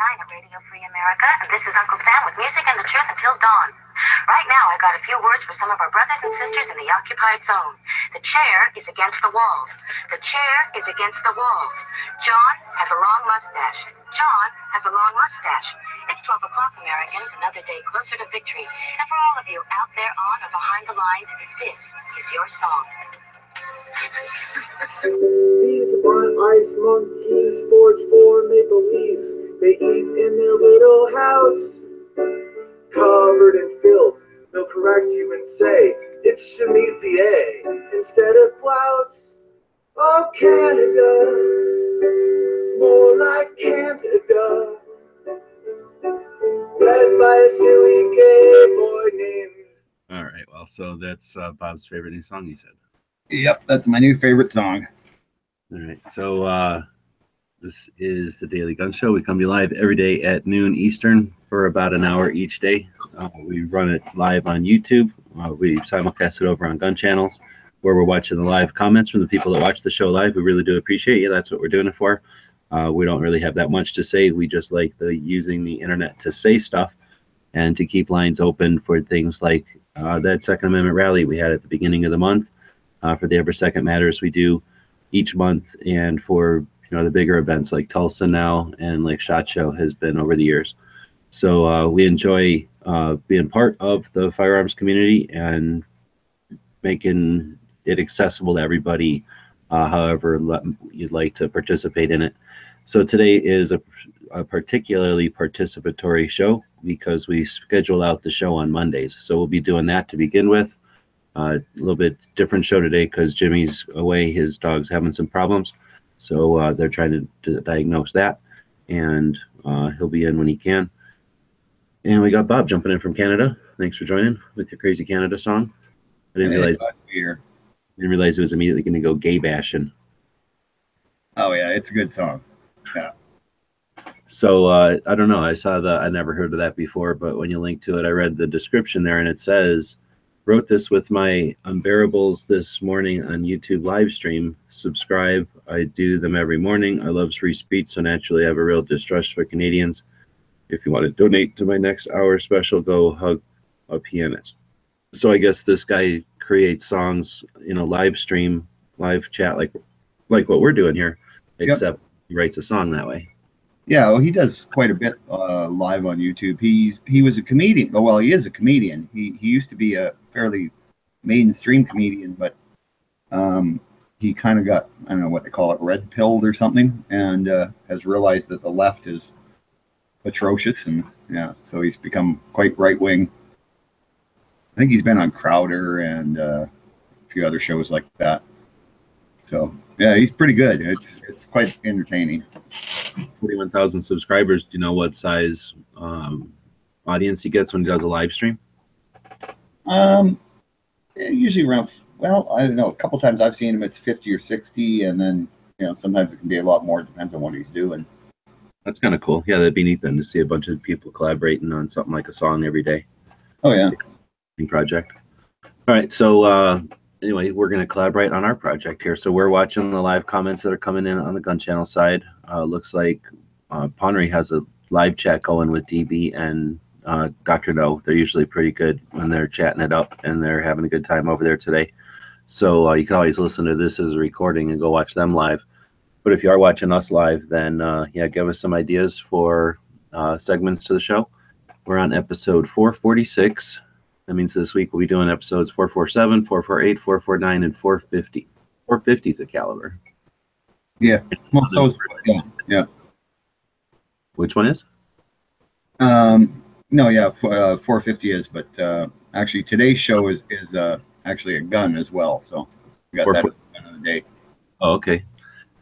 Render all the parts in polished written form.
at Radio Free America, and this is Uncle Sam with music and the truth until dawn. Right now, I got a few words for some of our brothers and sisters in the occupied zone. The chair is against the walls. The chair is against the walls. John has a long mustache. John has a long mustache. It's 12 o'clock, Americans, another day closer to victory. And for all of you out there on or behind the lines, this is your song. These one ice monkeys forge for maple leaves. They eat in their little house, covered in filth. They'll correct you and say it's chemisier instead of blouse. Oh, Canada, more like Canada, led by a silly gay boy named. All right, well, so that's Bob's favorite new song, he said. Yep, that's my new favorite song. All right, so this is the Daily Gun Show. We come to you live every day at noon Eastern for about an hour each day. We run it live on YouTube. We simulcast it over on Gun Channels, where we're watching the live comments from the people that watch the show live. We really do appreciate you. That's what we're doing it for. We don't really have that much to say. We just like using the internet to say stuff and to keep lines open for things like that Second Amendment rally we had at the beginning of the month. For the Every Second Matters we do each month, and for the bigger events like Tulsa now and like SHOT Show has been over the years. So we enjoy being part of the firearms community and making it accessible to everybody, however you'd like to participate in it. So today is a particularly participatory show because we schedule out the show on Mondays. So we'll be doing that to begin with. A little bit different show today because Jimmy's away. His dog's having some problems. So they're trying to diagnose that. And he'll be in when he can. And we got Bob jumping in from Canada. Thanks for joining with your Crazy Canada song. I didn't realize it was immediately going to go gay bashing. Oh, yeah, it's a good song. Yeah. So I don't know. I never heard of that before, but when you link to it, I read the description there and it says, wrote this with my unbearables this morning on YouTube live stream. Subscribe. I do them every morning. I love free speech, so naturally I have a real distrust for Canadians. If you want to donate to my next hour special, go hug a pianist. So I guess this guy creates songs in a live stream, live chat, like what we're doing here, except he writes a song that way. Yeah, well, he does quite a bit live on YouTube. He was a comedian. Oh, well, he is a comedian. He used to be a fairly mainstream comedian, but he kind of got, I don't know what they call it, red pilled or something, and has realized that the left is atrocious, and yeah, so he's become quite right wing. I think he's been on Crowder and a few other shows like that. So yeah, he's pretty good. It's quite entertaining. 41,000 subscribers. Do you know what size audience he gets when he does a live stream? Usually around, well, I don't know, a couple times I've seen him, it's 50 or 60, and then sometimes it can be a lot more. It depends on what he's doing. That's kind of cool. Yeah, that'd be neat then to see a bunch of people collaborating on something like a song every day. Oh yeah. Project. All right, so anyway, we're going to collaborate on our project here. So we're watching the live comments that are coming in on the Gun Channel side. Looks like Ponry has a live chat going with DB and Dr. No. They're usually pretty good when they're chatting it up, and they're having a good time over there today. So you can always listen to this as a recording and go watch them live. But if you are watching us live, then yeah, give us some ideas for segments to the show. We're on episode 446. That means this week we'll be doing episodes 447, 448, 449, and 450. 450 is a caliber. Yeah. Most those, yeah. Which one is? No, yeah, 450 is, but actually today's show is actually a gun as well. So we got that at the end of the day. Oh, okay.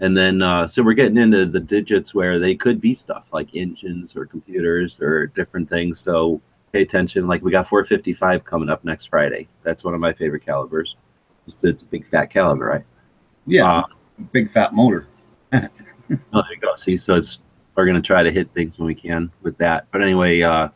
And then, so we're getting into the digits where they could be stuff like engines or computers or different things. So pay attention. Like we got 455 coming up next Friday. That's one of my favorite calibers. It's a big fat caliber, right? Yeah, big fat motor. Oh, there you go. See, so we're going to try to hit things when we can with that. But anyway, the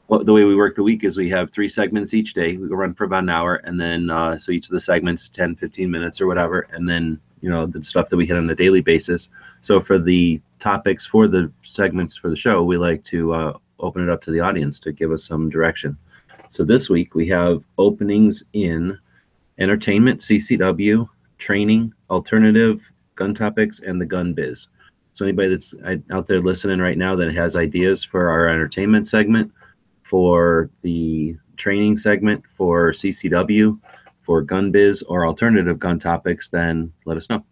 way we work the week is we have 3 segments each day. We go run for about an hour, and then so each of the segments 10, 15 minutes or whatever, and then the stuff that we hit on a daily basis. So for the topics for the segments for the show, we like to open it up to the audience to give us some direction. So this week we have openings in entertainment, CCW, training, alternative, gun topics, and the gun biz. So anybody that's out there listening right now that has ideas for our entertainment segment, for the training segment, for CCW, for gun biz, or alternative gun topics, then let us know.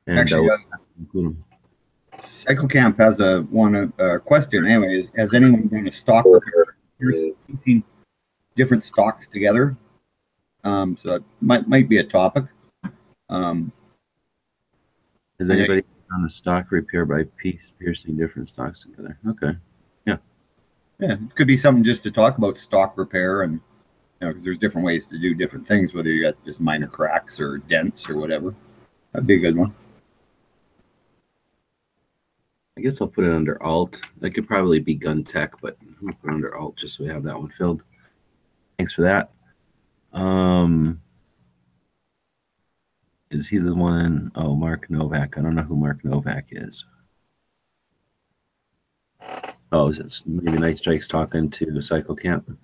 And Actually, Cycle Camp has a question. Anyway, has anyone done a stock repair? You're piecing different stocks together, so that might be a topic. Has anybody done a stock repair by piercing different stocks together? Okay, yeah, it could be something just to talk about stock repair, and because there's different ways to do different things, whether you got just minor cracks or dents or whatever. That'd be a good one. I guess I'll put it under alt. That could probably be gun tech, but I'm gonna put it under alt just so we have that one filled. Thanks for that. Is he the one? Oh, Mark Novak. I don't know who Mark Novak is. Oh, is it maybe Night Strike's talking to Cycle Camp?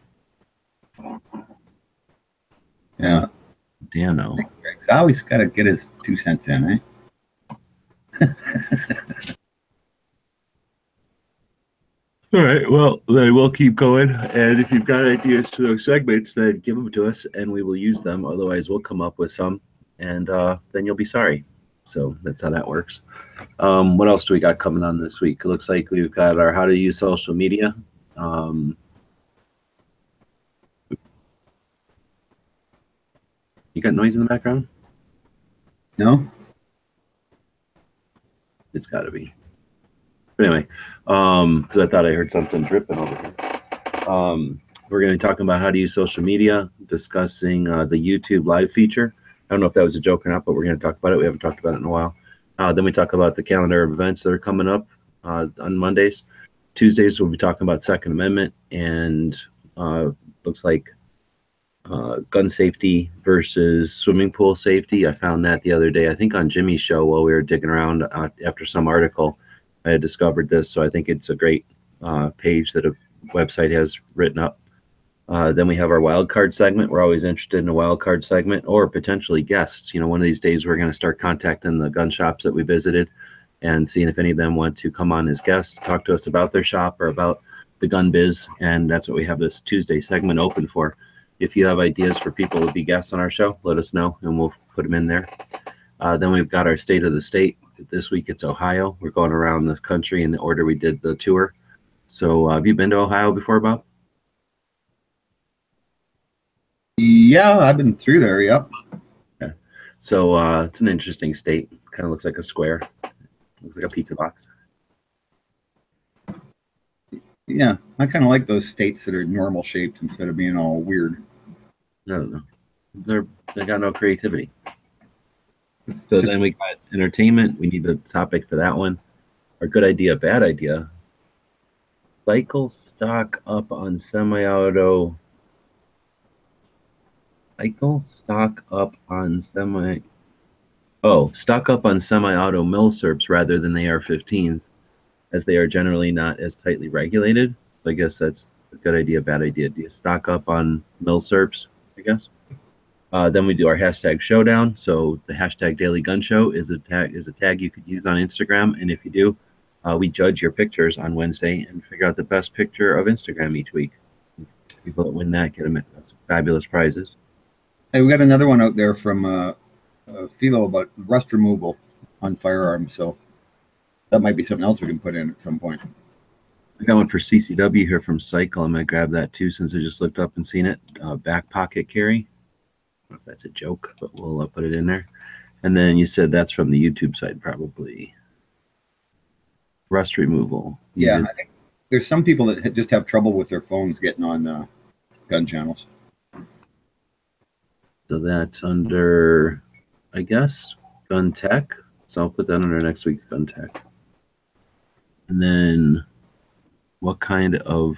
Yeah. Dano. I always got to get his 2 cents in, eh? All right, well, then we'll keep going. And if you've got ideas to those segments, then give them to us and we will use them. Otherwise, we'll come up with some and then you'll be sorry. So that's how that works. What else do we got coming on this week? It looks like we've got our how to use social media. You got noise in the background? No? It's got to be. But anyway, because I thought I heard something dripping over here. We're going to be talking about how to use social media, discussing the YouTube live feature. I don't know if that was a joke or not, but we're going to talk about it. We haven't talked about it in a while. Then we talk about the calendar of events that are coming up on Mondays. Tuesdays, we'll be talking about Second Amendment and looks like gun safety versus swimming pool safety. I found that the other day, I think on Jimmy's show while we were digging around after some article. I had discovered this, so I think it's a great page that a website has written up. Then we have our wild card segment. We're always interested in a wild card segment or potentially guests. One of these days we're going to start contacting the gun shops that we visited and seeing if any of them want to come on as guests, talk to us about their shop or about the gun biz. And that's what we have this Tuesday segment open for. If you have ideas for people to be guests on our show, let us know and we'll put them in there. Then we've got our state of the state. This week it's Ohio. We're going around the country in the order we did the tour. So have you been to Ohio before, Bob? Yeah, I've been through there, yep. Okay. So it's an interesting state. Kind of looks like a square. Looks like a pizza box. Yeah, I kind of like those states that are normal shaped instead of being all weird. No. They got no creativity. So then we got entertainment. We need a topic for that one. Our good idea, bad idea. Cycle stock up on semi-auto. Cycle stock up on stock up on semi-auto milsurps rather than the AR-15s, as they are generally not as tightly regulated. So I guess that's a good idea, bad idea. Do you stock up on milsurps, I guess? Then we do our hashtag showdown. So the hashtag Daily Gun Show is a tag you could use on Instagram. And if you do, we judge your pictures on Wednesday and figure out the best picture of Instagram each week. People that win that get them fabulous prizes. Hey, we got another one out there from Philo about rust removal on firearms. So that might be something else we can put in at some point. I got one for CCW here from Cycle. I'm going to grab that too since I just looked up and seen it. Back pocket carry. I don't know if that's a joke, but we'll put it in there. And then you said that's from the YouTube side, probably. Rust removal. Yeah, I think there's some people that just have trouble with their phones getting on gun channels. So that's under, I guess, gun tech. So I'll put that under next week's gun tech. And then what kind of,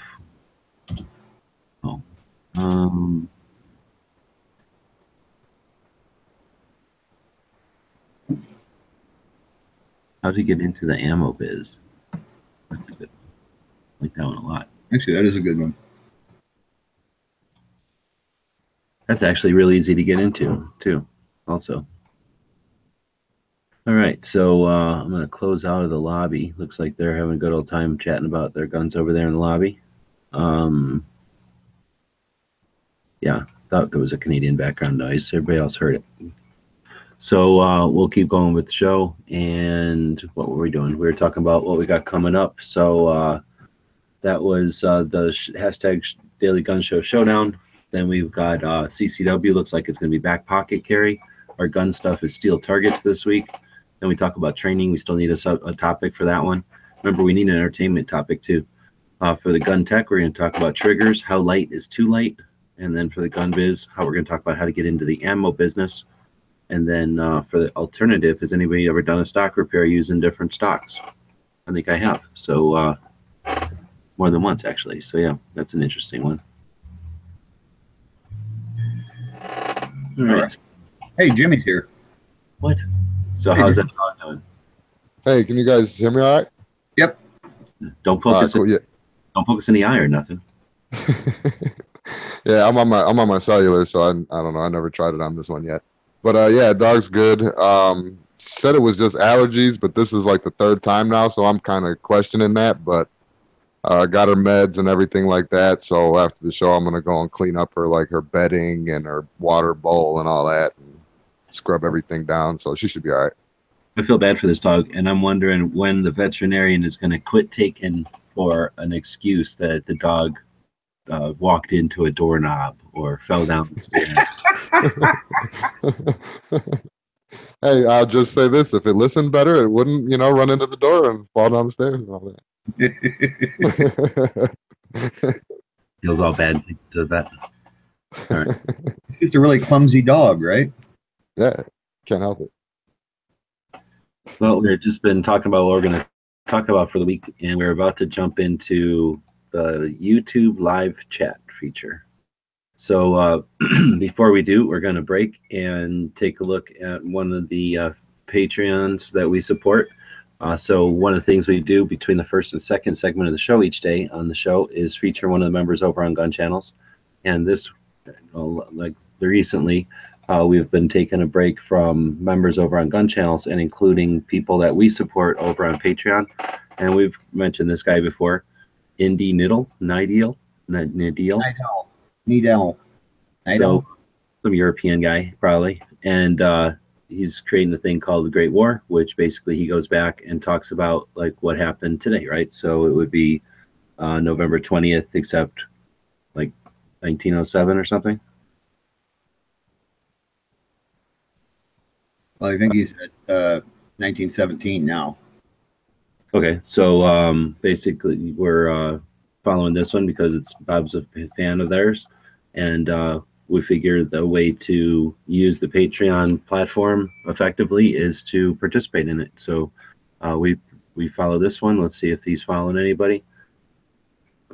How to get into the ammo biz. That's a good one. I like that one a lot. Actually, that is a good one. That's actually really easy to get into, too, also. All right, so I'm going to close out of the lobby. Looks like they're having a good old time chatting about their guns over there in the lobby. Yeah, thought there was a Canadian background noise. Everybody else heard it. So we'll keep going with the show. And what were we doing? We were talking about what we got coming up. So that was the hashtag Daily Gun Show Showdown. Then we've got CCW. Looks like it's going to be back pocket carry. Our gun stuff is steel targets this week. Then we talk about training. We still need a topic for that one. Remember, we need an entertainment topic too. For the gun tech, we're going to talk about triggers. How light is too light? And then for the gun biz, how we're going to talk about how to get into the ammo business. And then for the alternative, has anybody ever done a stock repair using different stocks? I think I have. So more than once, actually. So yeah, that's an interesting one. All right. Hey, Jimmy's here. What? So how's that dog doing? Hey, can you guys hear me all right? Yep. Don't poke us. Cool, yeah. Don't poke us in the eye or nothing. Yeah, I'm on my cellular, so I don't know. I never tried it on this one yet. But yeah, dog's good. Said it was just allergies, but this is like the third time now, so I'm kind of questioning that. But got her meds and everything like that. So after the show, I'm gonna go and clean up her bedding and her water bowl and all that, and scrub everything down. So she should be all right. I feel bad for this dog, and I'm wondering when the veterinarian is going to quit taking for an excuse that the dog walked into a doorknob or fell down the stairs. Hey, I'll just say this: if it listened better, it wouldn't, run into the door and fall down the stairs and all that. Feels all bad to that. All right. It's just a really clumsy dog, right? Yeah, can't help it. Well, we've just been talking about what we're going to talk about for the week, and we're about to jump into the YouTube live chat feature. So before we do, we're going to break and take a look at one of the Patreons that we support. So one of the things we do between the first and second segment of the show each day on the show is feature one of the members over on Gun Channels. And this, like recently, we've been taking a break from members over on Gun Channels and including people that we support over on Patreon. And we've mentioned this guy before, Indy Nidal. So some European guy, probably. And he's creating a thing called the Great War, which basically he goes back and talks about like what happened today, right? So it would be November 20th, except like 1907 or something. Well, I think he's at 1917 now. Okay, so basically we're following this one because Bob's a fan of theirs, and we figured the way to use the Patreon platform effectively is to participate in it. So we follow this one. Let's see if he's following anybody.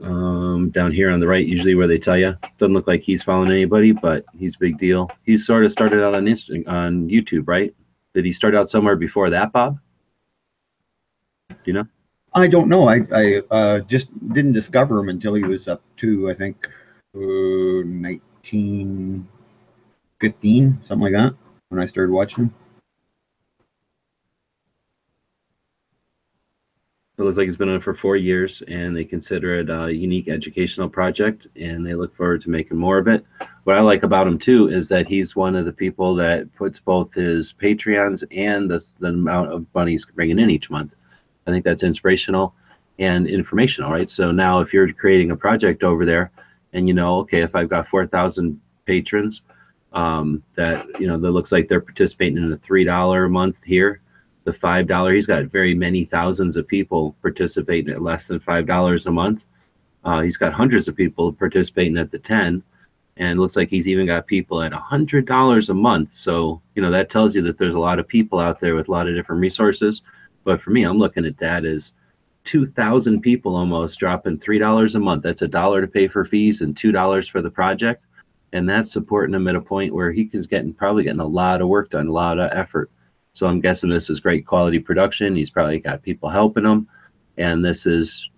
Down here on the right, usually where they tell you. Doesn't look like he's following anybody, but he's a big deal. He sort of started out on YouTube, right? Did he start out somewhere before that, Bob? Do you know? I don't know. I just didn't discover him until he was up to, I think, 1915, something like that, when I started watching him. So it looks like it's been on for 4 years, and they consider it a unique educational project, and they look forward to making more of it. What I like about him, too, is that he's one of the people that puts both his Patreons and the amount of money he's bringing in each month. I think that's inspirational and informational, right? So now if you're creating a project over there and okay, if I've got 4,000 patrons that looks like they're participating in a $3 a month here, the $5, he's got very many thousands of people participating at less than $5 a month. He's got hundreds of people participating at the 10, and it looks like he's even got people at $100 a month. So that tells you that there's a lot of people out there with a lot of different resources. But for me, I'm looking at that as 2,000 people almost dropping $3 a month. That's $1 to pay for fees and $2 for the project. And that's supporting him at a point where he is probably getting a lot of work done, a lot of effort. So I'm guessing this is great quality production. He's probably got people helping him, and this is,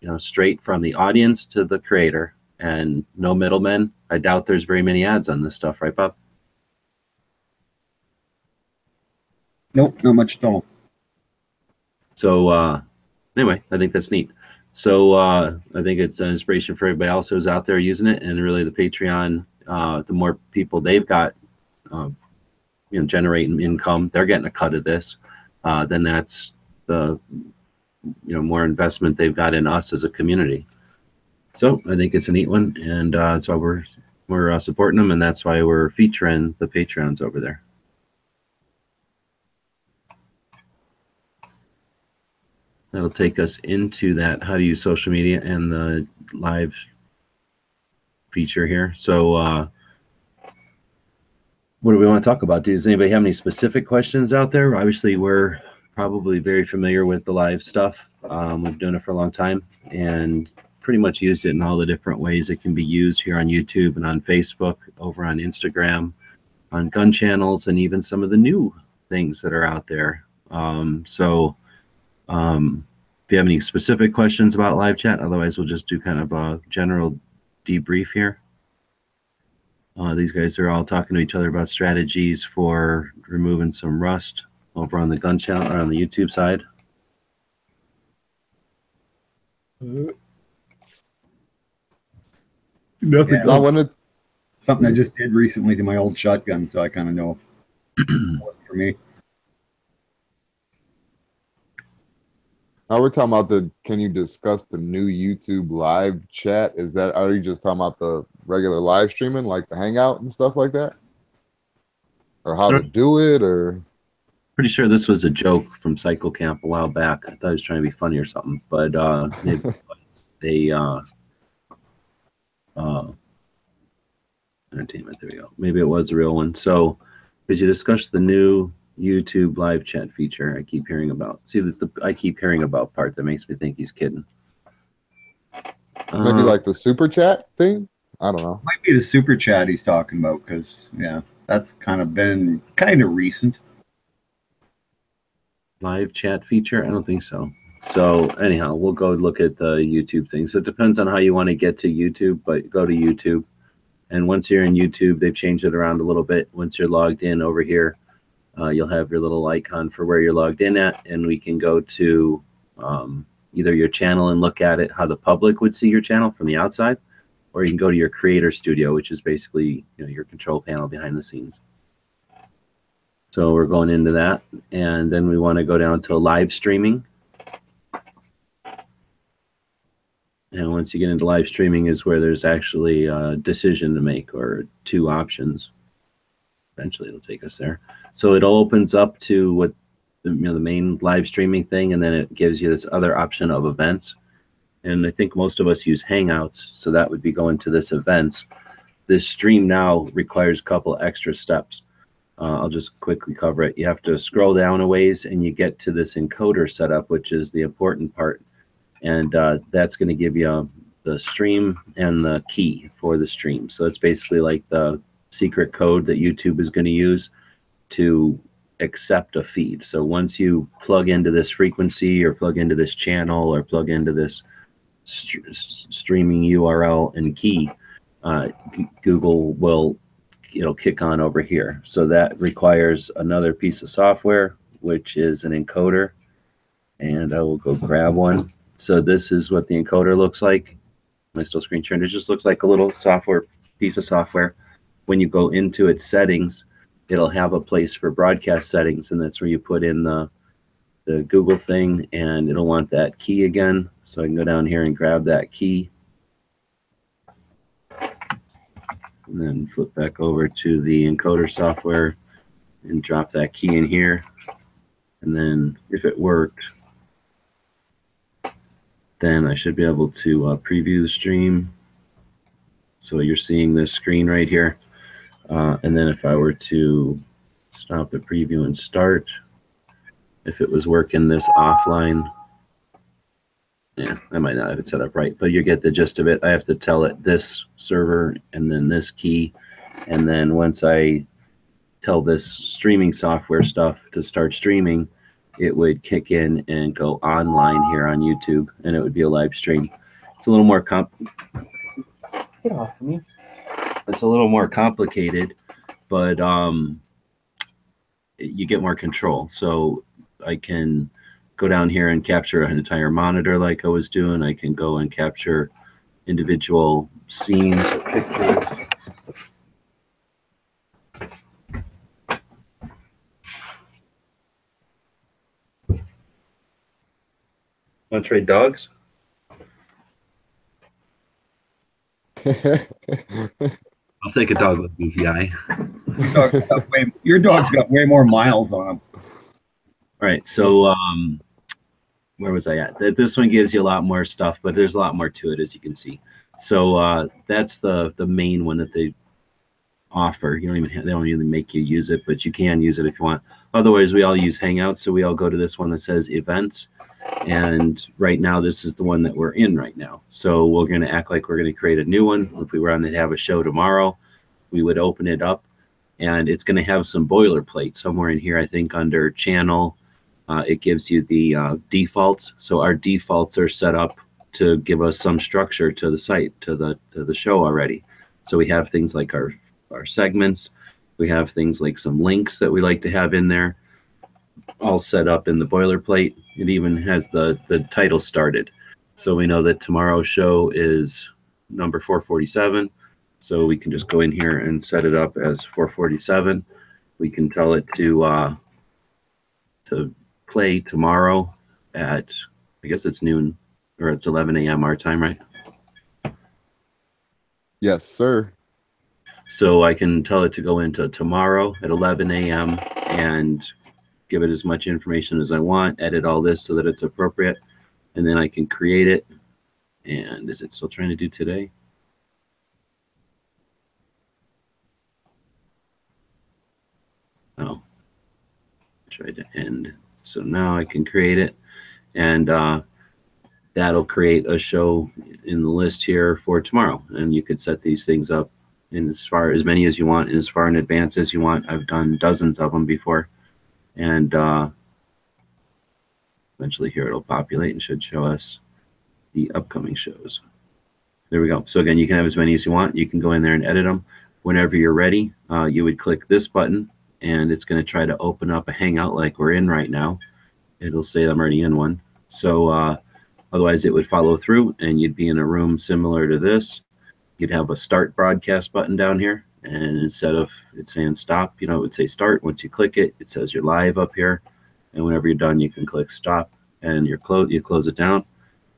you know, straight from the audience to the creator and no middlemen. I doubt there's very many ads on this stuff, right, Bob? Nope, not much at all. So anyway, I think that's neat. So I think it's an inspiration for everybody else who's out there using it, and really the Patreon, the more people they've got, you know, generating income, they're getting a cut of this. Then that's the, you know, more investment they've got in us as a community. So I think it's a neat one, and that's why we're supporting them, and that's why we're featuring the Patreons over there. That'll take us into that how to use social media and the live feature here. So what do we want to talk about? Does anybody have any specific questions out there? Obviously, we're probably very familiar with the live stuff. We've been doing it for a long time and pretty much used it in all the different ways it can be used here on YouTube and on Facebook, over on Instagram, on gun channels, and even some of the new things that are out there. If you have any specific questions about live chat, otherwise we'll just do kind of a general debrief here. These guys are all talking to each other about strategies for removing some rust over on the gun channel or on the YouTube side. Nothing. Yeah. Not when it's something I just did recently to my old shotgun, so I kind of know for me. Now we're talking about can you discuss the new YouTube live chat? Are you just talking about the regular live streaming, like the Hangout and stuff like that? Or how to do it, or? Pretty sure this was a joke from Cycle Camp a while back. I thought he was trying to be funny or something, but entertainment, there we go. Maybe it was a real one. So could you discuss the new YouTube live chat feature I keep hearing about? See, this the I keep hearing about part that makes me think he's kidding. Maybe like the super chat thing? I don't know. Might be the super chat he's talking about, because yeah, that's kind of been kind of recent. Live chat feature? I don't think so. So anyhow, we'll go look at the YouTube thing. So it depends on how you want to get to YouTube, but go to YouTube. And once you're in YouTube, they've changed it around a little bit. Once you're logged in over here, you'll have your little icon for where you're logged in at, and we can go to either your channel and look at it, how the public would see your channel from the outside, or you can go to your creator studio, which is basically, you know, your control panel behind the scenes. So we're going into that, and then we want to go down to live streaming. And once you get into live streaming is where there's actually a decision to make, or two options. Eventually it'll take us there. So it opens up to what the main live streaming thing, and then it gives you this other option of events. And I think most of us use Hangouts, so that would be going to this events. This stream now requires a couple extra steps. I'll just quickly cover it. You have to scroll down a ways, and you get to this encoder setup, which is the important part. And that's going to give you the stream and the key for the stream. So it's basically like the secret code that YouTube is going to use to accept a feed. So once you plug into this frequency, or plug into this channel, or plug into this streaming URL and key, Google will, it'll kick on over here. So that requires another piece of software, which is an encoder. And I will go grab one. So this is what the encoder looks like. Am I still screen sharing? It just looks like a little software piece of software. When you go into its settings, it'll have a place for broadcast settings, and that's where you put in the Google thing, and it'll want that key again. So I can go down here and grab that key, and then flip back over to the encoder software and drop that key in here. And then if it worked, then I should be able to preview the stream. So you're seeing this screen right here. And then if I were to stop the preview and start, if it was working this offline, yeah, I might not have it set up right, but you get the gist of it. I have to tell it this server and then this key. And then once I tell this streaming software stuff to start streaming, it would kick in and go online here on YouTube, and it would be a live stream. It's a little more get off of me. It's a little more complicated, but you get more control. So I can go down here and capture an entire monitor like I was doing. I can go and capture individual scenes or pictures. Want to trade dogs? I'll take a dog with goofy eye. Your dog's got way more miles on him. All right, so where was I at? This one gives you a lot more stuff, but there's a lot more to it, as you can see. So that's the main one that they offer. You don't even they don't really make you use it, but you can use it if you want. Otherwise, we all use Hangouts, so we all go to this one that says Events. And right now, this is the one that we're in right now. So we're going to act like we're going to create a new one. If we were on to have a show tomorrow, we would open it up, and it's going to have some boilerplate somewhere in here. I think under channel, it gives you the defaults. So our defaults are set up to give us some structure to the site, to the show already. So we have things like our segments. We have things like some links that we like to have in there, all set up in the boilerplate. It even has the title started. So we know that tomorrow's show is number 447. So we can just go in here and set it up as 447. We can tell it to play tomorrow at, I guess it's noon, or it's 11 a.m. our time, right? Yes, sir. So I can tell it to go into tomorrow at 11 a.m. and give it as much information as I want, edit all this so that it's appropriate, and then I can create it. And is it still trying to do today? Oh, tried to end. So now I can create it, and that'll create a show in the list here for tomorrow. And you could set these things up in as many as you want, and as far in advance as you want. I've done dozens of them before. And eventually here it'll populate and should show us the upcoming shows. There we go. So again, you can have as many as you want. You can go in there and edit them. Whenever you're ready, you would click this button, and it's going to try to open up a Hangout like we're in right now. It'll say I'm already in one. So otherwise it would follow through, and you'd be in a room similar to this. You'd have a start broadcast button down here. And instead of it saying stop, it would say start. Once you click it, it says you're live up here. And whenever you're done, you can click stop, and you close it down.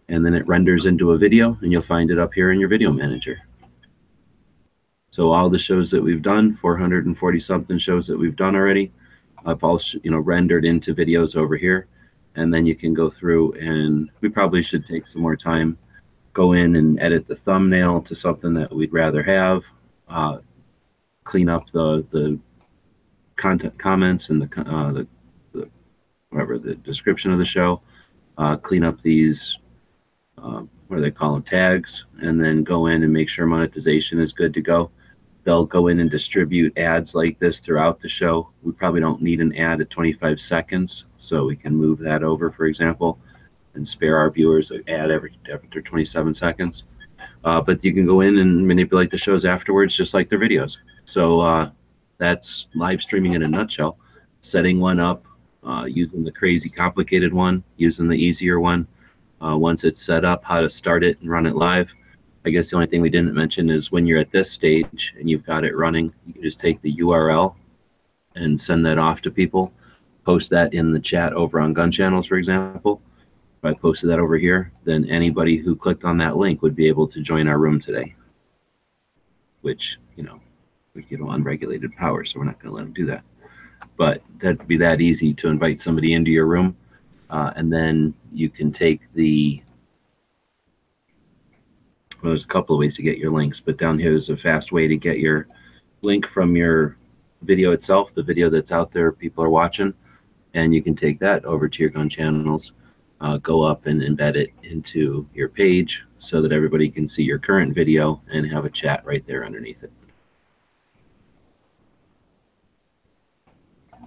And then it renders into a video, and you'll find it up here in your video manager. So all the shows that we've done, 440 something shows that we've done already, I've all rendered into videos over here. And then you can go through, and we probably should take some more time, go in and edit the thumbnail to something that we'd rather have. Clean up the content comments and the description of the show. Clean up these what do they call them, tags, and then go in and make sure monetization is good to go. They'll go in and distribute ads like this throughout the show. We probably don't need an ad at 25 seconds, so we can move that over, for example, and spare our viewers an ad after 27 seconds. But you can go in and manipulate the shows afterwards, just like their videos. So that's live streaming in a nutshell. Setting one up, using the crazy complicated one, using the easier one. Once it's set up, how to start it and run it live. I guess the only thing we didn't mention is when you're at this stage and you've got it running, you can just take the URL and send that off to people. Post that in the chat over on Gun Channels, for example. If I posted that over here, then anybody who clicked on that link would be able to join our room today. Which, we give them unregulated power, so we're not going to let them do that. But that'd be that easy to invite somebody into your room. And then you can take there's a couple of ways to get your links, but down here is a fast way to get your link from your video itself, the video that's out there people are watching, and you can take that over to your Gun Channels, go up and embed it into your page so that everybody can see your current video and have a chat right there underneath it.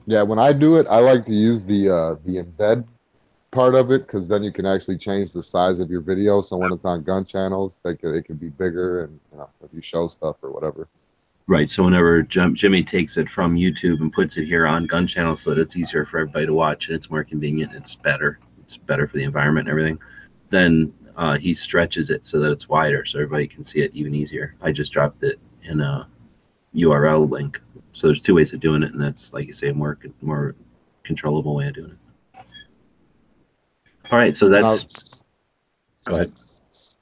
Yeah, when I do it, I like to use the embed part of it because then you can actually change the size of your video. So when it's on gun channels, it can be bigger, and if you show stuff or whatever. Right. So whenever Jimmy takes it from YouTube and puts it here on Gun Channel so that it's easier for everybody to watch and it's more convenient, it's better for the environment and everything, then he stretches it so that it's wider so everybody can see it even easier. I just dropped it in a URL link. So there's two ways of doing it, and that's, like you say, a more controllable way of doing it. All right, so that's... Go ahead.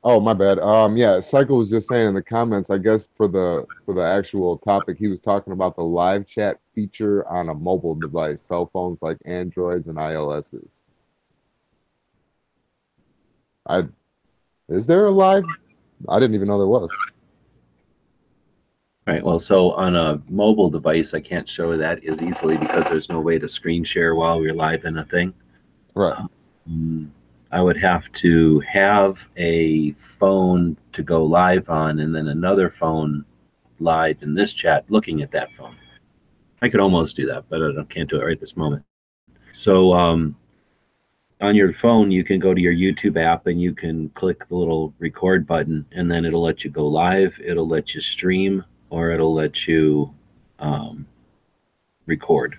Oh, my bad. Yeah, Cycle was just saying in the comments, I guess for the actual topic, he was talking about the live chat feature on a mobile device, cell phones like Androids and iOS's. Is there a live? I didn't even know there was. Right. Well, so on a mobile device, I can't show that as easily because there's no way to screen share while we're live in a thing. Right. I would have to have a phone to go live on and then another phone live in this chat looking at that phone. I could almost do that, but I can't do it right this moment. So on your phone, you can go to your YouTube app and you can click the little record button, and then it'll let you go live, it'll let you stream, or it'll let you record.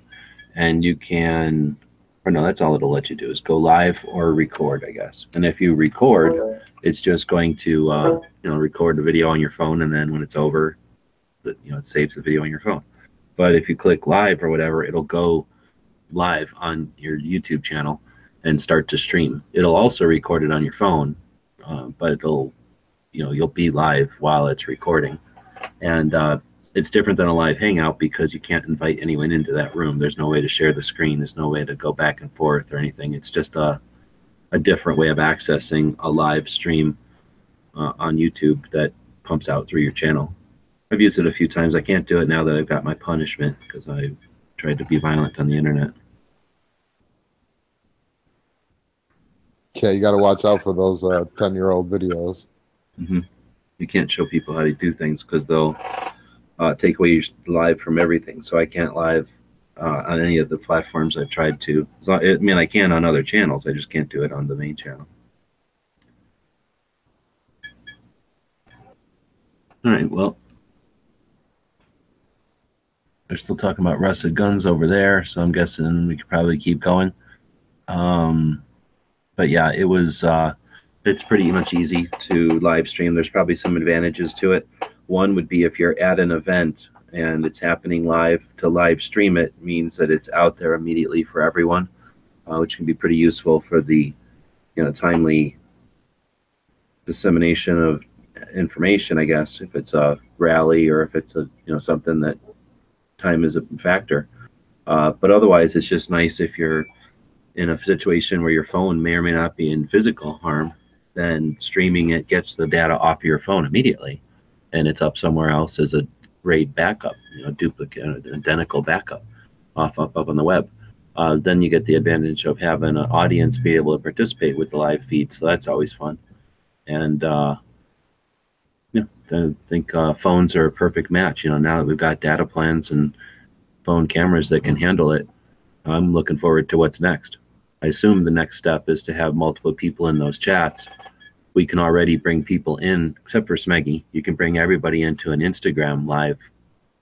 And you can... Or no, that's all it'll let you do is go live or record, I guess. And if you record, it's just going to record the video on your phone, and then when it's over, it saves the video on your phone. But if you click live or whatever, it'll go live on your YouTube channel and start to stream. It'll also record it on your phone, but you'll be live while it's recording. And it's different than a live hangout because you can't invite anyone into that room. There's no way to share the screen. There's no way to go back and forth or anything. It's just a different way of accessing a live stream on YouTube that pumps out through your channel. I've used it a few times. I can't do it now that I've got my punishment because I tried to be violent on the internet. Okay, you got to watch out for those 10-year-old videos. Mm-hmm. You can't show people how to do things because they'll take away your live from everything. So I can't live on any of the platforms I've tried to. So, I mean, I can on other channels. I just can't do it on the main channel. All right, well, they're still talking about rusted guns over there, so I'm guessing we could probably keep going. But yeah, it's pretty much easy to live stream. There's probably some advantages to it. One would be if you're at an event and it's happening live, to live stream it means that it's out there immediately for everyone, which can be pretty useful for the timely dissemination of information, I guess, if it's a rally or if it's something that time is a factor. But otherwise, it's just nice if you're in a situation where your phone may or may not be in physical harm, then streaming it gets the data off your phone immediately, and it's up somewhere else as a RAID backup, duplicate, identical backup up on the web. Then you get the advantage of having an audience be able to participate with the live feed, so that's always fun. And I think phones are a perfect match. Now that we've got data plans and phone cameras that can handle it, I'm looking forward to what's next. I assume the next step is to have multiple people in those chats. We can already bring people in, except for Smeggy. You can bring everybody into an Instagram live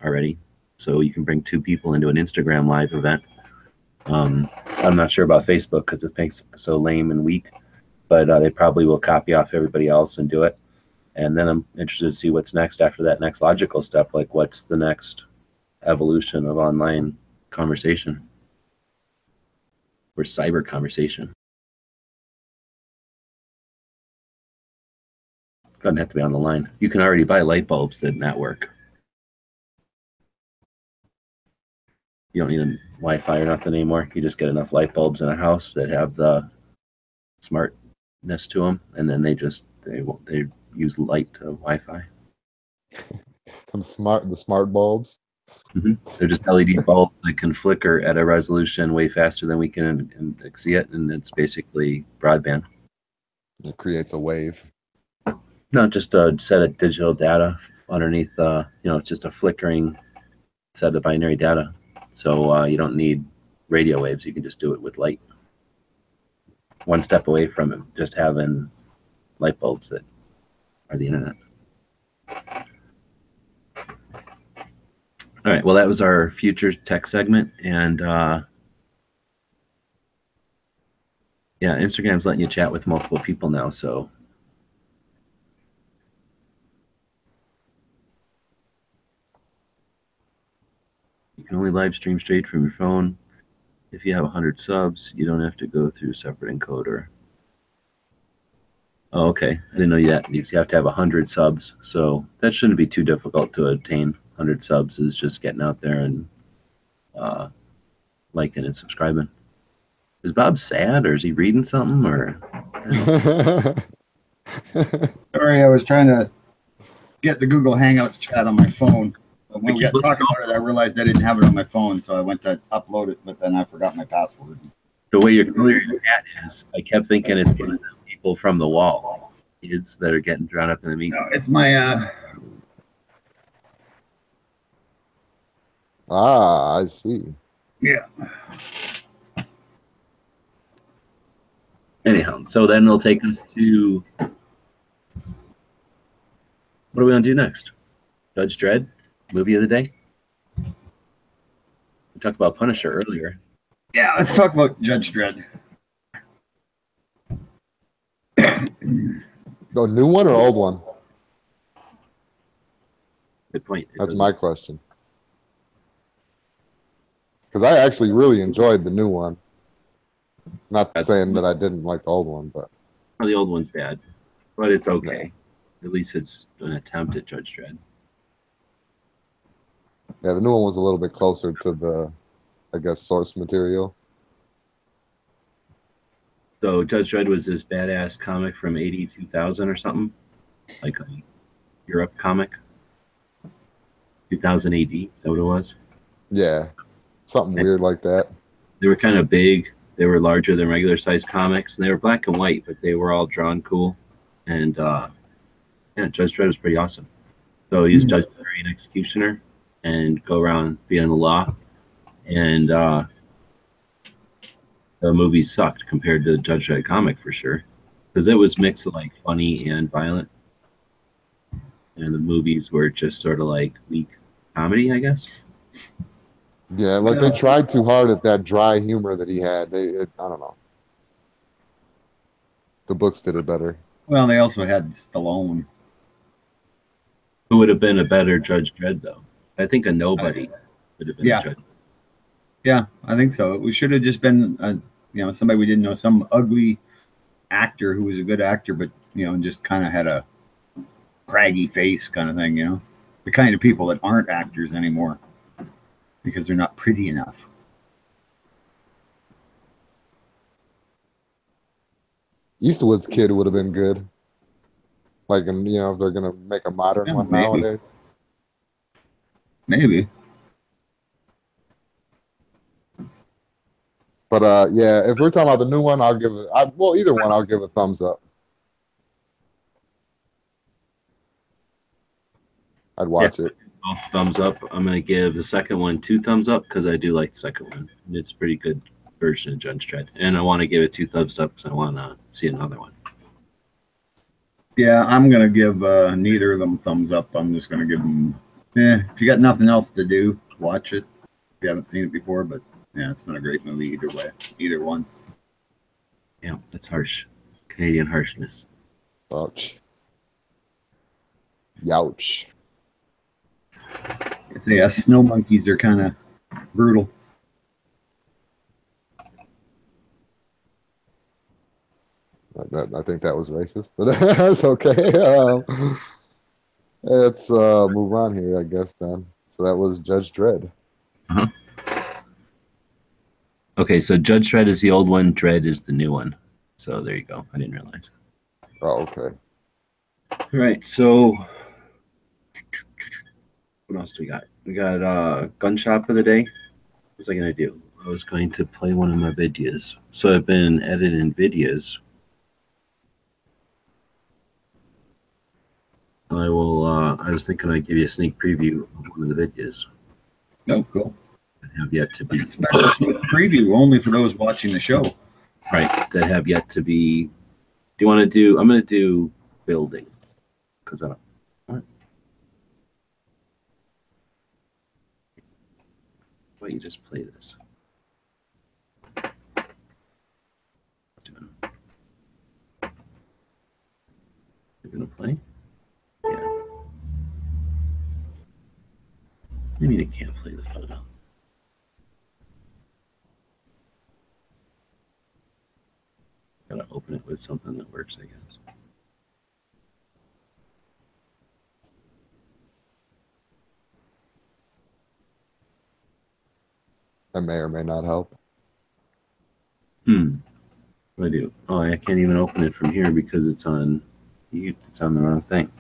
already. So you can bring 2 people into an Instagram live event. I'm not sure about Facebook because it thinks so lame and weak, but they probably will copy off everybody else and do it. And then I'm interested to see what's next after that next logical step, like what's the next evolution of online conversation or cyber conversation. Doesn't have to be on the line. You can already buy light bulbs that network. You don't need Wi-Fi or nothing anymore. You just get enough light bulbs in a house that have the smartness to them, and then they use light to Wi-Fi. The smart bulbs. Mm-hmm. They're just LED bulbs that can flicker at a resolution way faster than we can see it, and it's basically broadband. It creates a wave. Not just a set of digital data underneath. It's just a flickering set of binary data. So you don't need radio waves. You can just do it with light. One step away from it, just having light bulbs that are the internet. All right, well, that was our future tech segment. And yeah, Instagram's letting you chat with multiple people now, so. You can only live stream straight from your phone. If you have 100 subs, you don't have to go through a separate encoder. Oh, okay. I didn't know that. You have to have 100 subs, so that shouldn't be too difficult to attain. 100 subs is just getting out there and liking and subscribing. Is Bob sad, or is he reading something, or? Sorry, I was trying to get the Google Hangouts chat on my phone. But when we got talking about it, I realized I didn't have it on my phone, so I went to upload it, but then I forgot my password. The way you're clearing your chat is, I kept thinking it's one of the people from the wall, kids that are getting drawn up in the meeting. No, it's my I see. yeah. Anyhow, so then it'll take us to, what are we going to do next? Judge Dredd, movie of the day? We talked about Punisher earlier. Yeah, let's talk about Judge Dredd. The new one or old one? Good point. That's my question. Because I actually really enjoyed the new one. Not saying that I didn't like the old one, but. Oh, the old one's bad, but it's okay. At least it's an attempt at Judge Dredd. Yeah, the new one was a little bit closer to the, I guess, source material. So Judge Dredd was this badass comic from 2000 or something, like a Europe comic. 2000 AD, is that what it was? Yeah, something weird like that. They were kind of big. They were larger than regular size comics, and they were black and white, but they were all drawn cool. And yeah, Judge Dredd was pretty awesome. So he's Judge, Jury, and Executioner, and go around being the law. And the movie sucked compared to the Judge Dredd comic for sure, because it was mixed of like funny and violent, and the movies were just sort of like weak comedy, I guess. Yeah, like they tried too hard at that dry humor that he had. I don't know. The books did it better. Well, they also had Stallone. Who would have been a better Judge Dredd, though? I think a nobody would have been a Judge. Yeah, I think so. We should have just been, somebody we didn't know, some ugly actor who was a good actor, but, just kind of had a craggy face kind of thing, The kind of people that aren't actors anymore because they're not pretty enough. Eastwood's Kid would have been good. Like, if they're going to make a modern one maybe. Nowadays. Maybe. But yeah, if we're talking about the new one, I'll give it. Either one, I'll give a thumbs up. I'd watch it. Thumbs up. I'm gonna give the second one 2 thumbs up because I do like the second one. It's a pretty good version of Judge Dredd, and I want to give it 2 thumbs up because I want to see another one. Yeah, I'm gonna give neither of them thumbs up. I'm just gonna give them. If you got nothing else to do, watch it. If you haven't seen it before, but. Yeah, it's not a great movie either way. Either one. Yeah, that's harsh. Canadian harshness. Ouch. Youch. Yeah, snow monkeys are kind of brutal. I think that was racist, but that's okay. Let's move on here, I guess, then. So that was Judge Dredd. Uh-huh. Okay, so Judge Dredd is the old one, Dredd is the new one. So there you go. I didn't realize. Oh, okay. All right, so what else do we got? We got gun shop of the day. What was I going to do? I was going to play one of my videos. So I've been editing videos. I was thinking I'd give you a sneak preview of one of the videos. Oh, cool. have yet to be Special sneak preview only for those watching the show. right. That have yet to be. Do you want to do? I'm going to do building because I don't. What? Why don't you just play this? You're going to play? Yeah. Maybe they can't play the photo. Gotta open it with something that works, I guess. That may or may not help. What do I do? Oh, I can't even open it from here because it's on it's on the wrong thing.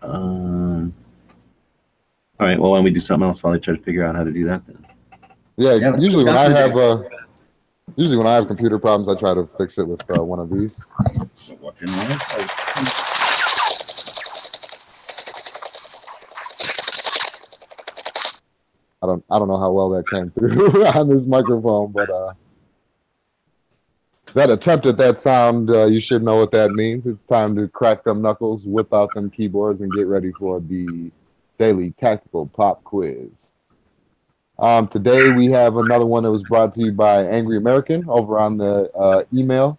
All right, well, why don't we do something else while I try to figure out how to do that then? Yeah, usually when I have computer problems, I try to fix it with one of these. I don't know how well that came through on this microphone, but that attempt at that sound, you should know what that means. It's time to crack them knuckles, whip out them keyboards, and get ready for the daily tactical pop quiz. Today we have another one that was brought to you by Angry American over on the email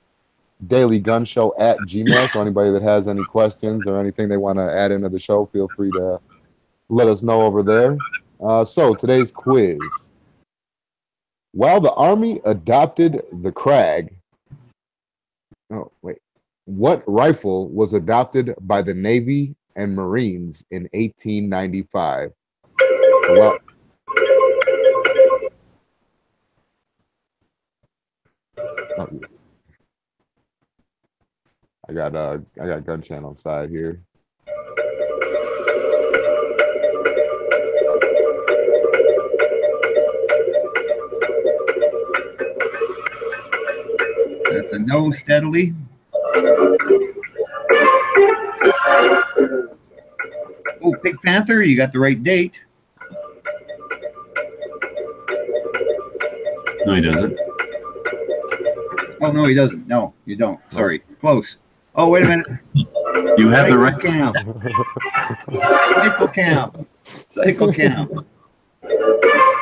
dailygunshow@gmail. So anybody that has any questions or anything they want to add into the show, feel free to let us know over there. So today's quiz. While the Army adopted the Krag, what rifle was adopted by the Navy and Marines in 1895? Well, I got Gun Channel side here. That's a no steadily. Oh, Pink Panther, you got the right date. No, he doesn't. Oh, no, he doesn't. No, you don't. Sorry. Close. Oh, wait a minute. You have the right camp. Cycle camp. Cycle camp.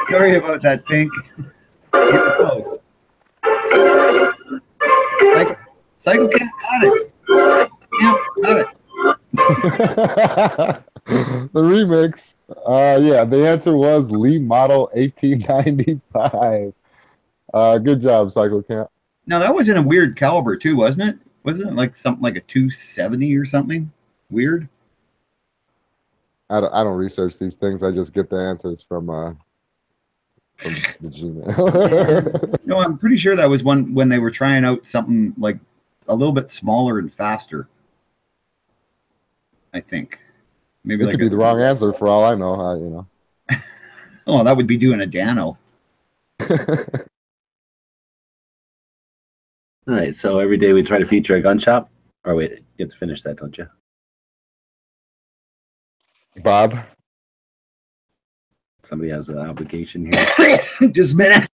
Sorry about that, Pink. You were close. Cycle camp, got it. Camp, got it. The remix. Yeah, the answer was Lee Model 1895. Good job, Cycle Camp. Now, that was in a weird caliber, too, wasn't it? Wasn't it like something like a 270 or something? Weird? I don't research these things. I just get the answers from the Gmail. No, I'm pretty sure that was one when they were trying out something like a little bit smaller and faster. I think. Maybe it could be the wrong answer for all I know. You know. Oh, that would be doing a Dano. All right, so every day we try to feature a gun shop. Or wait, you have to finish that, don't you? Bob? Somebody has an obligation here. Just a minute.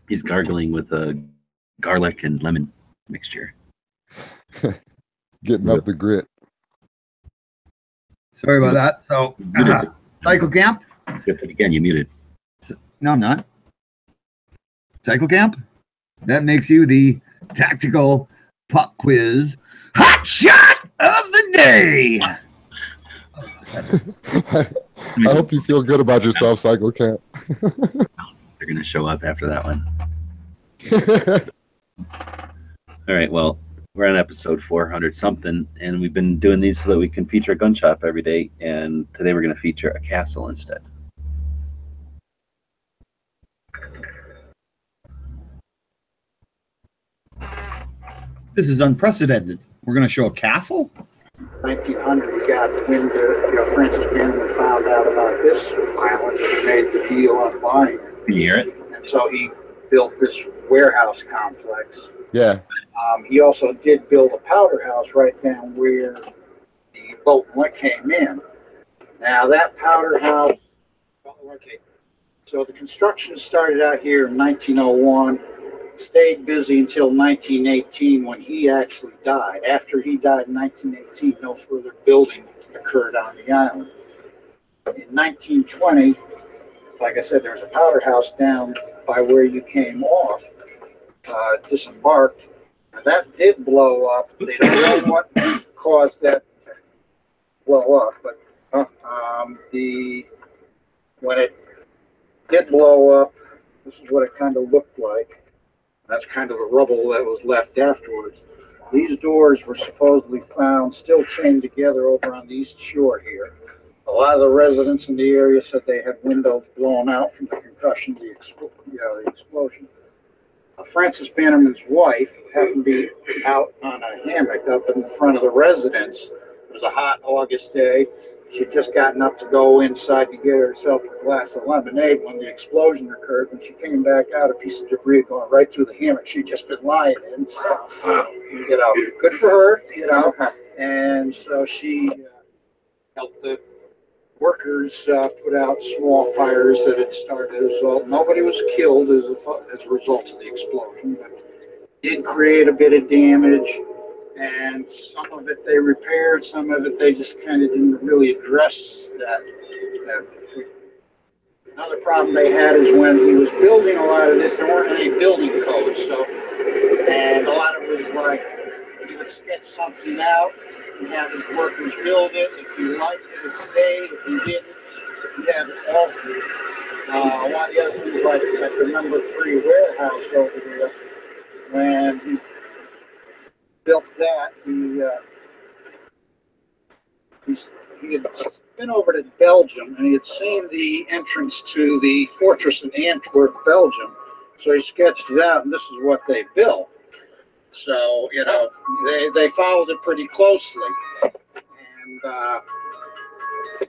He's gargling with a garlic and lemon mixture. Getting up the grit. Sorry about that. So, Cycle Camp? You have to again, you muted. No, I'm not. Cycle Camp? That makes you the tactical pop quiz hot shot of the day. I hope you feel good about yourself, Cycle Camp. They're going to show up after that one. All right, well, we're on episode 400 something, and we've been doing these so that we can feature a gun shop every day, and today we're going to feature a castle instead. This is unprecedented. We're going to show a castle? 1900, we got wind of, Francis Benjamin found out about this island and he made the deal on buying it. Can you hear it? And so he built this warehouse complex. Yeah. He also did build a powder house right down where the boat came in. Now that powder house, okay, so the construction started out here in 1901, stayed busy until 1918 when he actually died. After he died in 1918, no further building occurred on the island. In 1920, like I said, there was a powder house down by where you came off, disembarked. And that did blow up. They don't know what caused that to blow up, but when it did blow up, this is what it kind of looked like. That's kind of the rubble that was left afterwards. These doors were supposedly found still chained together over on the east shore here. A lot of the residents in the area said they had windows blown out from the concussion, the explosion. Francis Bannerman's wife happened to be out on a hammock up in front of the residence. It was a hot August day. She'd just gotten up to go inside to get herself a glass of lemonade when the explosion occurred. When she came back out, a piece of debris going right through the hammock she'd just been lying in. So, good for her, And so she helped the workers put out small fires that had started as well. Nobody was killed as a result of the explosion, but did create a bit of damage. And some of it they repaired, some of it they just kind of didn't really address that. Another problem they had is when he was building a lot of this, there weren't any building codes. And a lot of it was like he would sketch something out and have his workers build it. If he liked it, it stayed. If he didn't, he'd have it altered. One of the other things, like at the number 3 warehouse over there, when he built that, he had been over to Belgium and he had seen the entrance to the fortress in Antwerp, Belgium. So he sketched it out, and this is what they built. So, they followed it pretty closely. And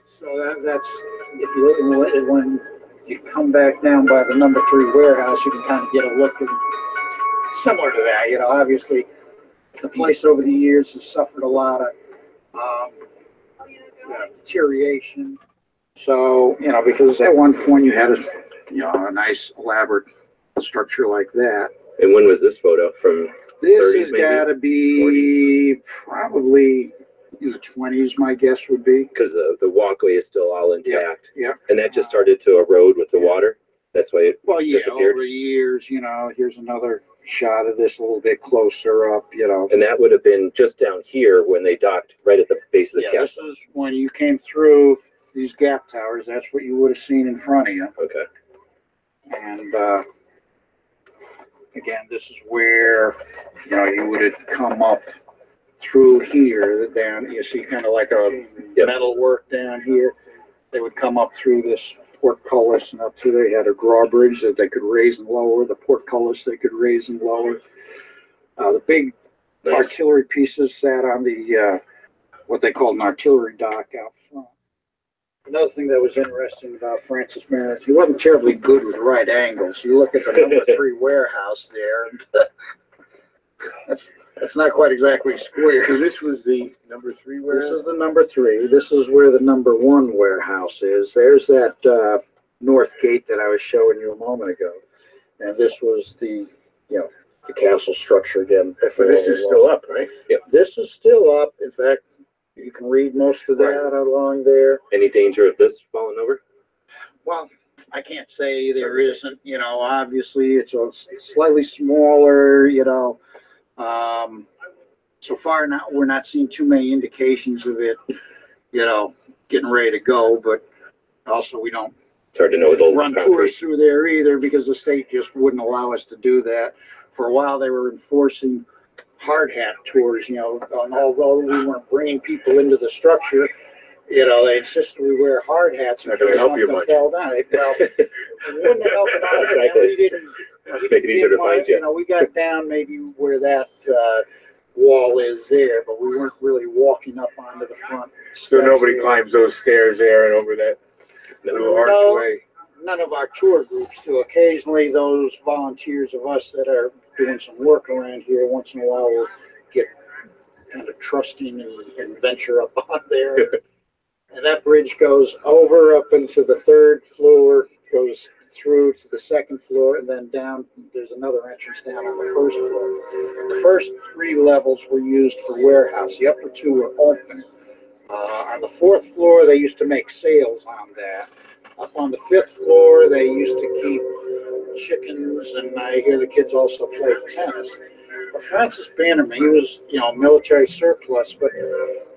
so that's, if you when you come back down by the number 3 warehouse, you can kind of get a look at similar to that. Obviously, the place over the years has suffered a lot of deterioration. So, because at one point you had a nice elaborate structure like that. And when was this photo? From this 30s has maybe? got to be 40s? Probably in the 20s, my guess would be. Because the walkway is still all intact. Yeah. And that just started to erode with the water. That's why it disappeared. Over the years, here's another shot of this a little bit closer up, And that would have been just down here when they docked right at the base of the castle. This is when you came through these gap towers. That's what you would have seen in front of you. Okay. And again, this is where, you would have come up through here, down, you see kind of like a metal work down here. They would come up through this portcullis and up through there. You had a drawbridge that they could raise and lower. The portcullis they could raise and lower. The big artillery pieces sat on the, what they called an artillery dock out front. Another thing that was interesting about Francis Bannerman, he wasn't terribly good with right angles. You look at the number 3 warehouse there, and that's not quite exactly square. So this was the number 3 warehouse? This is the number 3. This is where the number 1 warehouse is. There's that north gate that I was showing you a moment ago. And this was the castle structure again. So this is still up, right? Yeah. This is still up. In fact, you can read most of that along there. Any danger of this falling over? Well, I can't say there isn't. Obviously it's a slightly smaller, so far now we're not seeing too many indications of it, getting ready to go, but also we don't It's hard to know with old run concrete. tours through there either because the state just wouldn't allow us to do that. For a while they were enforcing hard hat tours, and although we weren't bringing people into the structure, they insisted we wear hard hats in Not gonna case help you something much. fell down. Well, it wouldn't have helped at all. Exactly. We didn't Make it easier to find you. We got down maybe where that wall is there, but we weren't really walking up onto the front So steps nobody there. climbs those stairs there and over that little archway? None of our tour groups do. Occasionally, those volunteers of us that are doing some work around here, once in a while, will get kind of trusting and venture up on there. And that bridge goes over up into the third floor, goes through to the second floor, and then down. There's another entrance down on the first floor. The first 3 levels were used for warehouse. The upper 2 were open. On the 4th floor, they used to make sales on that. Up on the 5th floor, they used to keep chickens, and I hear the kids also play tennis. But Francis Bannerman, he was, military surplus, but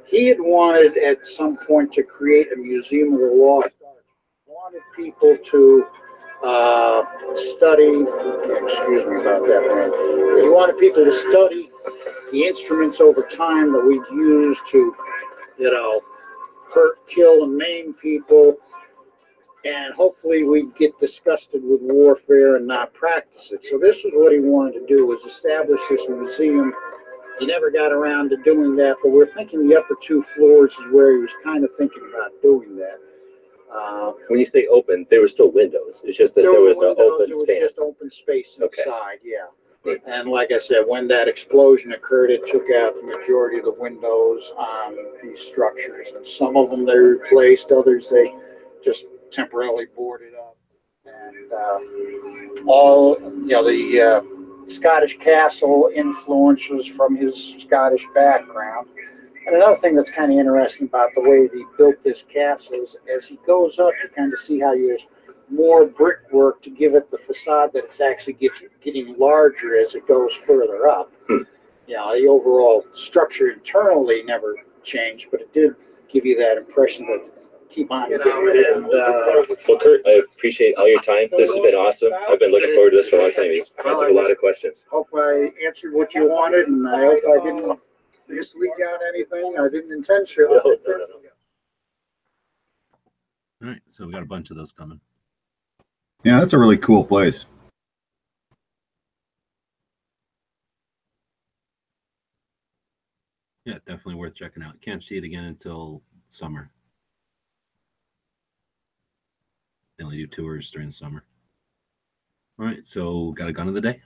he had wanted at some point to create a museum of the lost art. He wanted people to study, excuse me about that, man. He wanted people to study the instruments over time that we'd use to, hurt, kill, and maim people. And hopefully we'd get disgusted with warfare and not practice it. So this is what he wanted to do, was establish this museum. He never got around to doing that, but we're thinking the upper 2 floors is where he was kind of thinking about doing that. When you say open, there were still windows. It's just that there was an open It was span. just open space inside, yeah. And like I said, when that explosion occurred, it took out the majority of the windows on these structures. And some of them they replaced, others they just temporarily boarded up. And all, the Scottish castle influences from his Scottish background. And another thing that's kind of interesting about the way he built this castle is as he goes up, you kind of see how there's more brickwork to give it the facade that it's actually getting larger as it goes further up. The overall structure internally never changed, but it did give you that impression that keep on getting it. And, well, Kurt, I appreciate all your time. This has been awesome. I've been looking forward to this for a long time. You've answered a lot of questions. Hope I answered what you wanted, and I hope I didn't just leak out anything. I didn't intend to. No. All right, so we got a bunch of those coming. Yeah, that's a really cool place. Yeah, definitely worth checking out. Can't see it again until summer. They only do tours during the summer. All right, so got a gun of the day?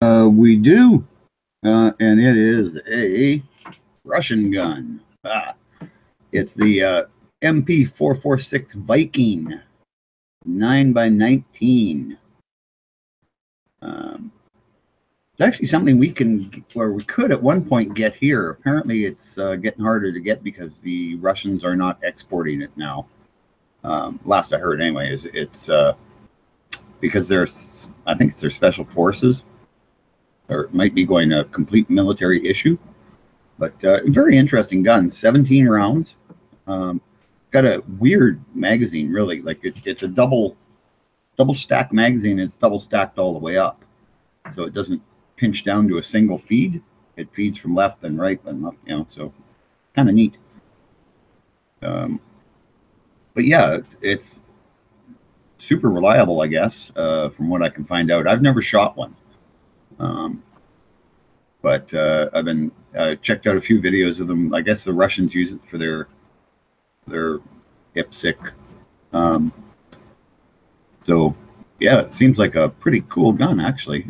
We do, and it is a Russian gun. It's the MP446 Viking 9x19. It's actually something we could at one point get here. Apparently, it's getting harder to get because the Russians are not exporting it now. Last I heard, anyway, it's because I think it's their special forces, or it might be going a complete military issue. But very interesting gun. 17 rounds. Got a weird magazine, really. Like it's a double stack magazine. It's double stacked all the way up, so it doesn't pinch down to a single feed. It feeds from left and right and up. So kind of neat. But yeah, it's super reliable, I guess, from what I can find out. I've never shot one. But I've been checked out a few videos of them. I guess the Russians use it for their IPSC. So yeah, it seems like a pretty cool gun, actually.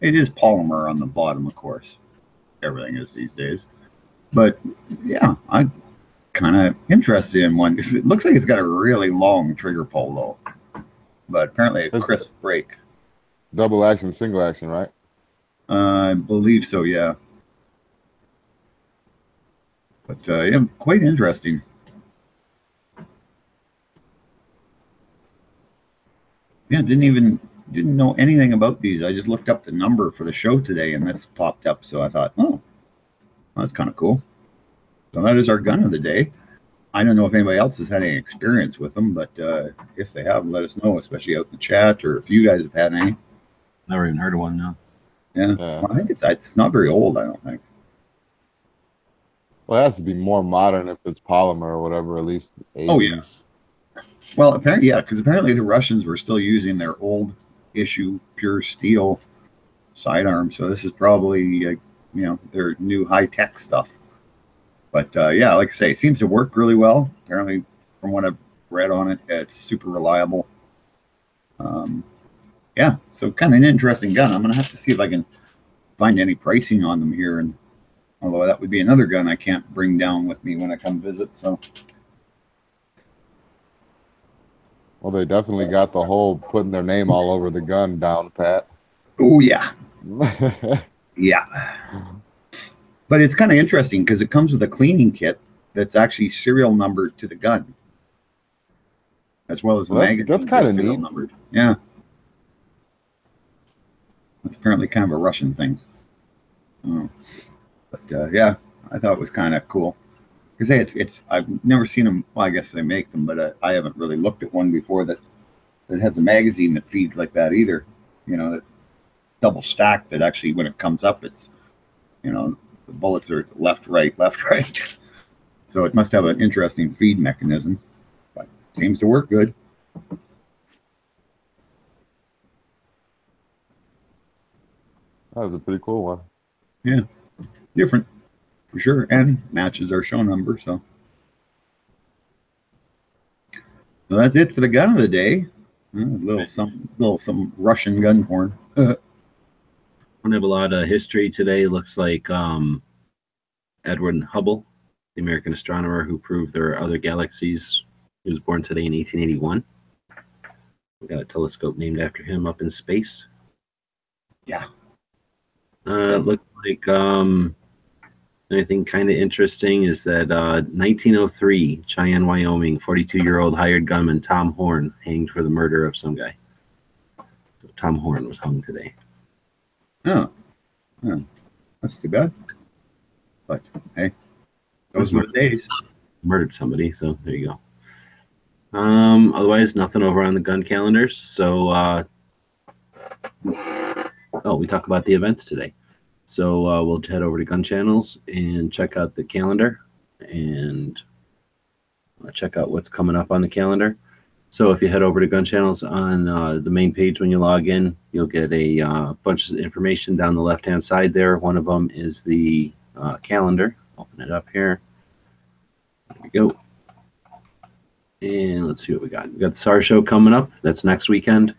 It is polymer on the bottom, of course. Everything is these days. But yeah, I'm kind of interested in one because it looks like it's got a really long trigger pull, though. But apparently a crisp break. Double action, single action, right? I believe so, yeah. But yeah, quite interesting. Yeah, didn't know anything about these. I just looked up the number for the show today, and this popped up. So I thought, oh, that's kind of cool. So that is our gun of the day. I don't know if anybody else has had any experience with them, but if they have, let us know, especially out in the chat, or if you guys have had any. Never even heard of one, no. Yeah, well, I think it's not very old, I don't think. Well, it has to be more modern if it's polymer or whatever, at least 80s. Oh, yeah. Well, apparently, yeah, because apparently the Russians were still using their old issue pure steel sidearm, so this is probably, their new high-tech stuff. But, yeah, like I say, it seems to work really well. Apparently, from what I've read on it, it's super reliable. Yeah, so kind of an interesting gun. I'm going to have to see if I can find any pricing on them here and Although that would be another gun I can't bring down with me when I come visit. So, Well, they definitely got the whole putting their name all over the gun down pat. oh yeah, yeah. But it's kind of interesting because it comes with a cleaning kit that's actually serial numbered to the gun, as well as the magazine. That's kind of neat. Numbered. Yeah, that's apparently kind of a Russian thing. But yeah, I thought it was kind of cool because it's I've never seen them. Well, I guess they make them, but I haven't really looked at one before that has a magazine that feeds like that either. You know, that double stacked. That actually, when it comes up, it's, you know, the bullets are left, right, left, right. So it must have an interesting feed mechanism, but seems to work good. That was a pretty cool one. Yeah, different for sure, and matches our show number. So that's it for the gun of the day. A little some Russian gun porn. We have a lot of history today. Looks like Edwin Hubble, the American astronomer who proved there are other galaxies. He was born today in 1881. We got a telescope named after him up in space. Yeah. Looks like anything kind of interesting is that 1903, Cheyenne, Wyoming, 42-year-old hired gunman Tom Horn hanged for the murder of some guy. So Tom Horn was hung today. Oh, that's too bad. But hey, those were the days. Murdered somebody, so there you go. Otherwise, nothing over on the gun calendars. So, we talk about the events today. So we'll head over to Gun Channels and check out the calendar and check out what's coming up on the calendar. So if you head over to Gun Channels on the main page when you log in, you'll get a bunch of information down the left-hand side there. One of them is the calendar. Open it up here. There we go. And let's see what we got. We got the SAR show coming up. That's next weekend.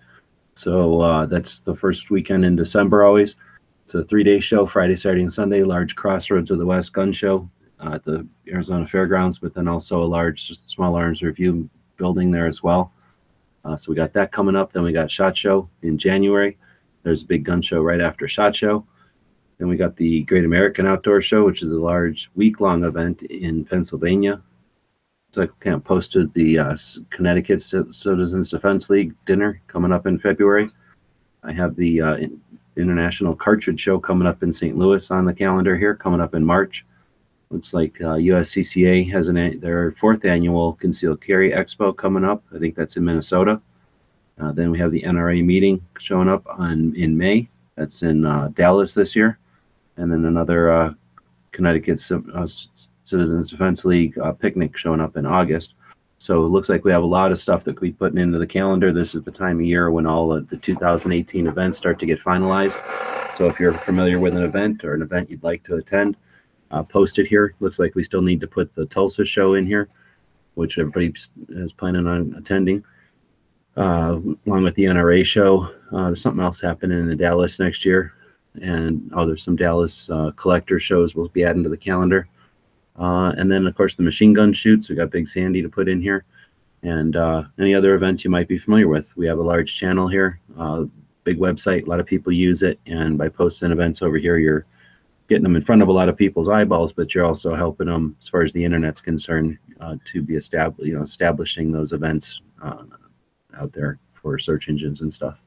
So that's the first weekend in December always. It's a 3-day show, Friday, Saturday, and Sunday. Large Crossroads of the West gun show at the Arizona Fairgrounds, but then also a large small arms review building there as well. So we got that coming up. Then we got SHOT Show in January. There's a big gun show right after SHOT Show. Then we got the Great American Outdoor Show, which is a large week-long event in Pennsylvania. So I kind of posted the Connecticut Citizens Defense League dinner coming up in February. I have the International Cartridge Show coming up in St. Louis on the calendar here, coming up in March. Looks like USCCA has their 4th annual Concealed Carry Expo coming up. I think that's in Minnesota. Then we have the NRA meeting showing up in May. That's in Dallas this year. And then another Connecticut Citizens Defense League picnic showing up in August. So it looks like we have a lot of stuff that we're putting into the calendar. This is the time of year when all of the 2018 events start to get finalized. So if you're familiar with an event or an event you'd like to attend, post it here. Looks like we still need to put the Tulsa show in here, which everybody is planning on attending, along with the NRA show. There's something else happening in Dallas next year. And there's some Dallas collector shows we'll be adding to the calendar. And then, of course, the machine gun shoots. We got Big Sandy to put in here. And any other events you might be familiar with. We have a large channel here, big website. A lot of people use it. And by posting events over here, you're getting them in front of a lot of people's eyeballs, but you're also helping them, as far as the internet's concerned, to be establishing those events out there for search engines and stuff.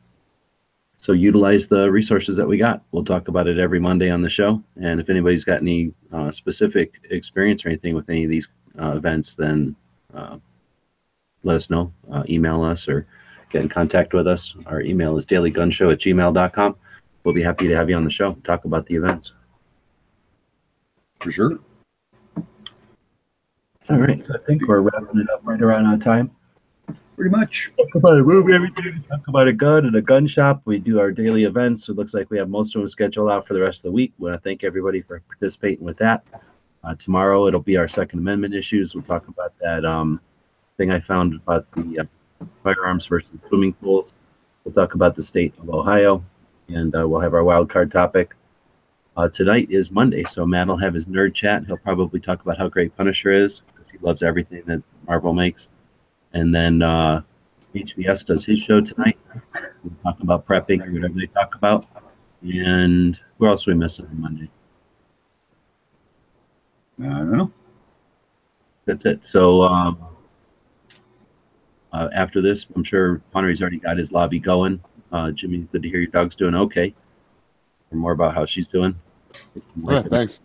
So utilize the resources that we got. We'll talk about it every Monday on the show. And if anybody's got any specific experience or anything with any of these events, then let us know. Email us or get in contact with us. Our email is dailygunshow@gmail.com. We'll be happy to have you on the show, talk about the events. For sure. All right, so I think we're wrapping it up right around on time. Pretty much. Talk about a movie every day. Talk about a gun and a gun shop. We do our daily events. It looks like we have most of them scheduled out for the rest of the week. We want to thank everybody for participating with that. Tomorrow it'll be our Second Amendment issues. We'll talk about that thing I found about the firearms versus swimming pools. We'll talk about the state of Ohio, and we'll have our wild card topic. Tonight is Monday, so Matt will have his nerd chat. He'll probably talk about how great Punisher is because he loves everything that Marvel makes. And then HBS does his show tonight. We'll talk about prepping or whatever they talk about. And who else are we missing on Monday? I don't know. That's it. So after this, I'm sure Connery's already got his lobby going. Jimmy, good to hear your dog's doing okay. Or more about how she's doing. Yeah, thanks.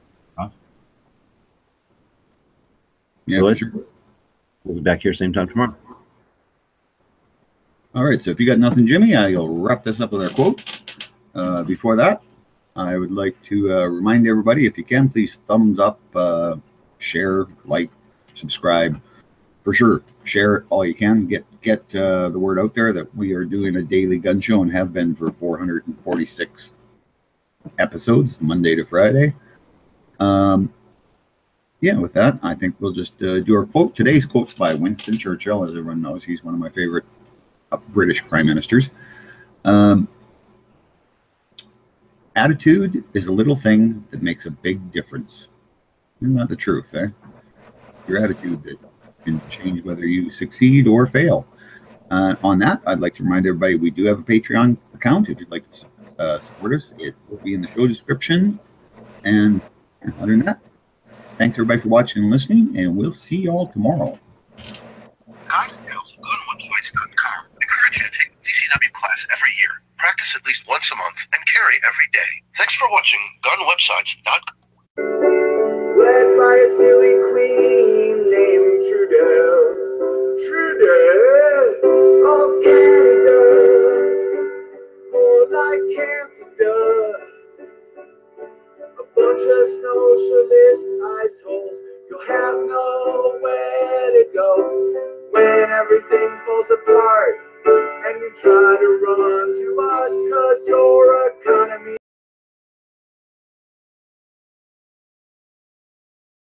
Yeah, So for sure. we'll be back here same time tomorrow. All right, so if you got nothing, Jimmy, I'll wrap this up with our quote. Before that, I would like to remind everybody, if you can, please thumbs up, share, like, subscribe. For sure, share it all you can. Get the word out there that we are doing a daily gun show and have been for 446 episodes, Monday to Friday. Yeah, with that, I think we'll just do our quote. Today's quote's by Winston Churchill, as everyone knows. He's one of my favorite British prime ministers. Attitude is a little thing that makes a big difference. Isn't that the truth, eh? Your attitude can change whether you succeed or fail. On that, I'd like to remind everybody we do have a Patreon account. If you'd like to support us, it will be in the show description. And other than that, thanks everybody for watching and listening, and we'll see you all tomorrow. Guys and gals of GunWebsites.com encourage you to take the DCW class every year, practice at least once a month, and carry every day. Thanks for watching GunWebsites.com. Led by a silly queen named Trudel. Trudel of Canada. More like Canada. A bunch of socialist ice holes. You'll have no